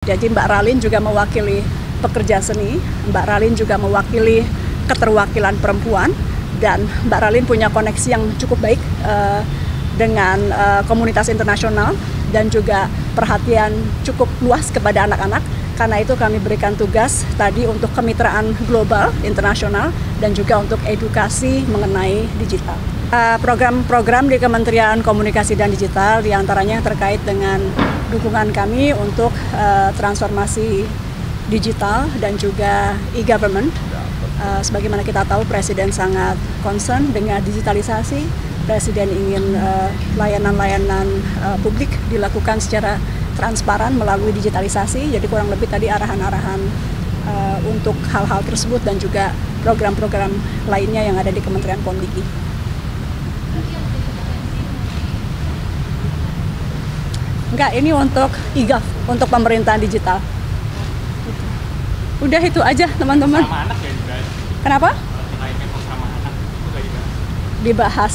Jadi Mbak Ralin juga mewakili pekerja seni, Mbak Ralin juga mewakili keterwakilan perempuan, dan Mbak Ralin punya koneksi yang cukup baik dengan komunitas internasional dan juga perhatian cukup luas kepada anak-anak. Karena itu kami berikan tugas tadi untuk kemitraan global, internasional, dan juga untuk edukasi mengenai digital. Program-program di Kementerian Komunikasi dan Digital diantaranya terkait dengan dukungan kami untuk transformasi digital dan juga e-government. Sebagaimana kita tahu, Presiden sangat concern dengan digitalisasi. Presiden ingin layanan-layanan publik dilakukan secara transparan melalui digitalisasi. Jadi kurang lebih tadi arahan-arahan untuk hal-hal tersebut dan juga program-program lainnya yang ada di Kementerian Komdigi. Enggak, ini untuk e-gov, untuk pemerintahan digital. Udah itu aja teman-teman. Sama anak ya juga. Kenapa? Terkait memang sama anak itu lagi Dibahas. dibahas.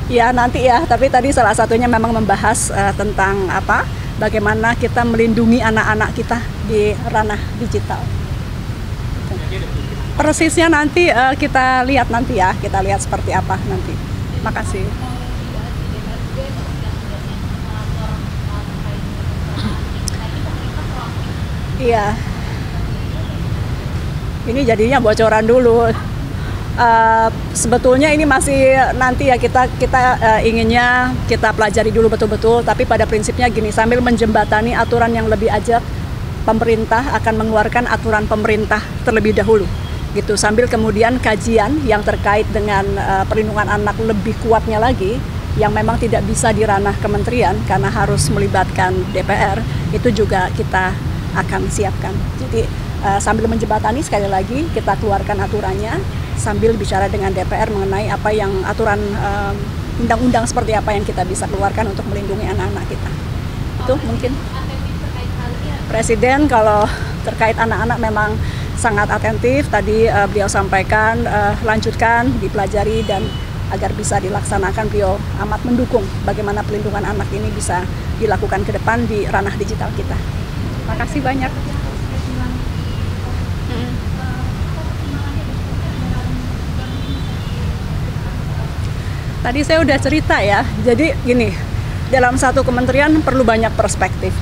Ya nanti ya, tapi tadi salah satunya memang membahas tentang bagaimana kita melindungi anak-anak kita di ranah digital. Persisnya nanti kita lihat nanti ya, kita lihat seperti apa nanti. Makasih. Iya. Ini jadinya bocoran dulu. Sebetulnya ini masih nanti ya kita inginnya kita pelajari dulu betul-betul, tapi pada prinsipnya gini, sambil menjembatani aturan yang lebih ajak, pemerintah akan mengeluarkan aturan pemerintah terlebih dahulu gitu, sambil kemudian kajian yang terkait dengan perlindungan anak lebih kuatnya lagi yang memang tidak bisa di ranah kementerian karena harus melibatkan DPR, itu juga kita akan siapkan. Jadi sambil menjembatani, sekali lagi kita keluarkan aturannya sambil bicara dengan DPR mengenai apa yang aturan undang-undang seperti apa yang kita bisa keluarkan untuk melindungi anak-anak kita. Itu mungkin Presiden kalau terkait anak-anak memang sangat atentif. Tadi beliau sampaikan lanjutkan, dipelajari, dan agar bisa dilaksanakan, beliau amat mendukung bagaimana pelindungan anak ini bisa dilakukan ke depan di ranah digital kita. Makasih banyak. Tadi saya udah cerita ya, jadi gini, dalam satu kementerian perlu banyak perspektif.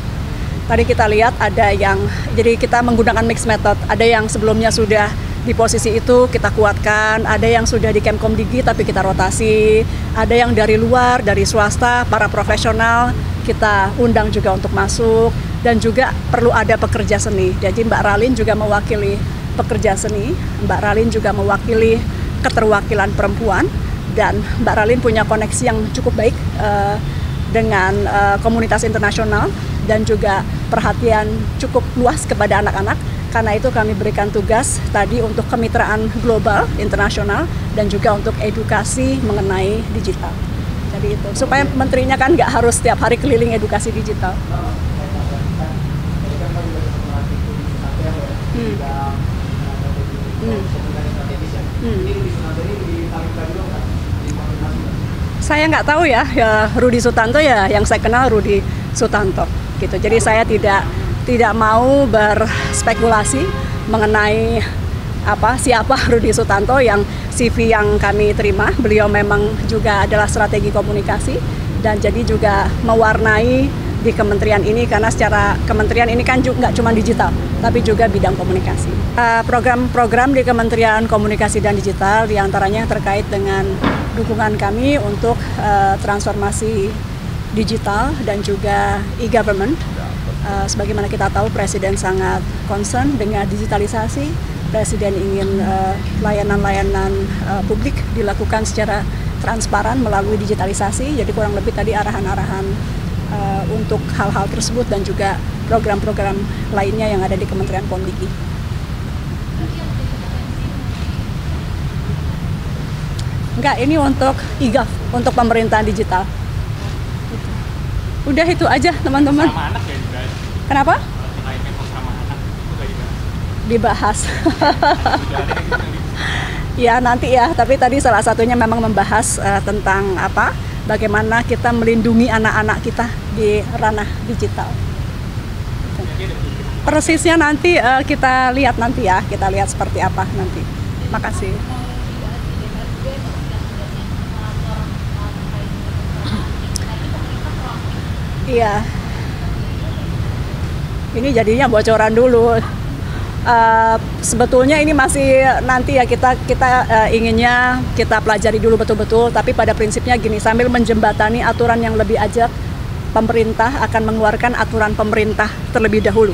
Tadi kita lihat ada yang, jadi kita menggunakan mixed method, ada yang sebelumnya sudah di posisi itu kita kuatkan, ada yang sudah di Kemkomdigi tapi kita rotasi, ada yang dari luar, dari swasta, para profesional, kita undang juga untuk masuk, dan juga perlu ada pekerja seni. Jadi Mbak Ralin juga mewakili pekerja seni, Mbak Ralin juga mewakili keterwakilan perempuan, dan Mbak Ralin punya koneksi yang cukup baik dengan komunitas internasional dan juga perhatian cukup luas kepada anak-anak. Karena itu kami berikan tugas tadi untuk kemitraan global, internasional, dan juga untuk edukasi mengenai digital. Jadi itu, supaya menterinya kan nggak harus setiap hari keliling edukasi digital. Saya nggak tahu ya, Rudi Sutanto ya, yang saya kenal Rudi Sutanto gitu. Jadi saya tidak mau berspekulasi mengenai siapa Rudi Sutanto. Yang CV yang kami terima, beliau memang juga adalah strategi komunikasi dan jadi juga mewarnai di kementerian ini, karena secara kementerian ini kan juga nggak cuma digital tapi juga bidang komunikasi. Program-program di Kementerian Komunikasi dan Digital diantaranya terkait dengan dukungan kami untuk transformasi digital dan juga e-government. Sebagaimana kita tahu, Presiden sangat concern dengan digitalisasi. Presiden ingin layanan-layanan publik dilakukan secara transparan melalui digitalisasi. Jadi kurang lebih tadi arahan-arahan untuk hal-hal tersebut dan juga program-program lainnya yang ada di Kementerian Komdigi. Enggak, ini untuk e-gov, untuk pemerintahan digital. Udah itu aja teman-teman. Sama anak ya juga. Kenapa? Terkait memang sama anak itu lagi Dibahas. Ya nanti ya, tapi tadi salah satunya memang membahas tentang bagaimana kita melindungi anak-anak kita di ranah digital. Persisnya nanti kita lihat nanti ya, kita lihat seperti apa nanti. Makasih. Iya. Ini jadinya bocoran dulu. Sebetulnya ini masih nanti ya kita inginnya kita pelajari dulu betul-betul, tapi pada prinsipnya gini, sambil menjembatani aturan yang lebih ajak, pemerintah akan mengeluarkan aturan pemerintah terlebih dahulu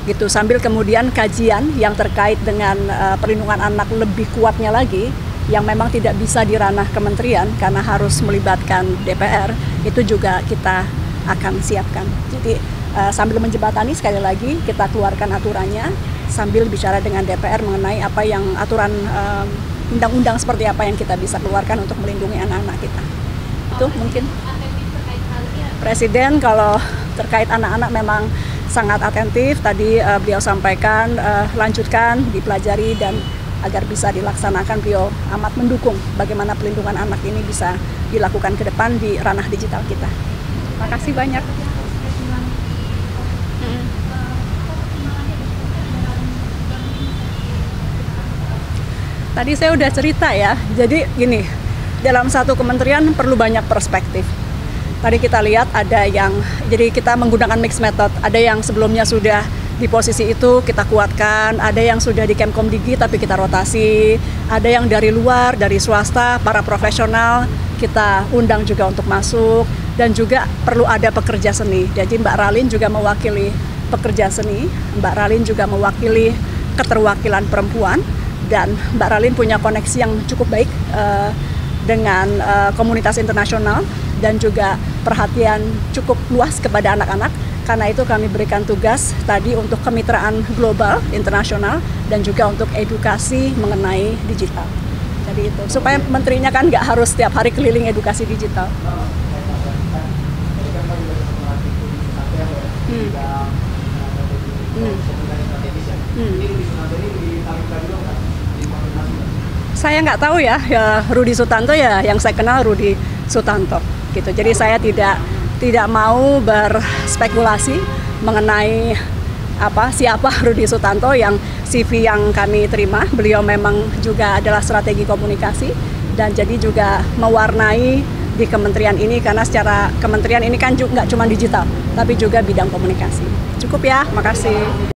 gitu, sambil kemudian kajian yang terkait dengan perlindungan anak lebih kuatnya lagi yang memang tidak bisa di ranah kementerian karena harus melibatkan DPR, itu juga kita akan siapkan. Jadi sambil menjembatani, sekali lagi kita keluarkan aturannya sambil bicara dengan DPR mengenai apa yang aturan undang-undang seperti apa yang kita bisa keluarkan untuk melindungi anak-anak kita. Itu mungkin Presiden kalau terkait anak-anak memang sangat atentif. Tadi beliau sampaikan lanjutkan, dipelajari, dan agar bisa dilaksanakan, beliau amat mendukung bagaimana pelindungan anak ini bisa dilakukan ke depan di ranah digital kita. Terima kasih banyak. Tadi saya udah cerita ya, jadi gini, dalam satu kementerian perlu banyak perspektif. Tadi kita lihat ada yang, jadi kita menggunakan mixed method, ada yang sebelumnya sudah di posisi itu kita kuatkan, ada yang sudah di Kemkomdigi tapi kita rotasi, ada yang dari luar, dari swasta, para profesional, kita undang juga untuk masuk, dan juga perlu ada pekerja seni. Jadi Mbak Ralin juga mewakili pekerja seni, Mbak Ralin juga mewakili keterwakilan perempuan, dan Mbak Ralin punya koneksi yang cukup baik dengan komunitas internasional dan juga perhatian cukup luas kepada anak-anak. Karena itu kami berikan tugas tadi untuk kemitraan global, internasional, dan juga untuk edukasi mengenai digital. Jadi itu, supaya menterinya kan nggak harus setiap hari keliling edukasi digital. Saya nggak tahu ya Rudi Sutanto ya, yang saya kenal Rudi Sutanto gitu. Jadi saya tidak mau berspekulasi mengenai siapa Rudi Sutanto. Yang CV yang kami terima, beliau memang juga adalah strategi komunikasi dan jadi juga mewarnai di kementerian ini, karena secara kementerian ini kan juga nggak cuma digital tapi juga bidang komunikasi. Cukup ya, makasih.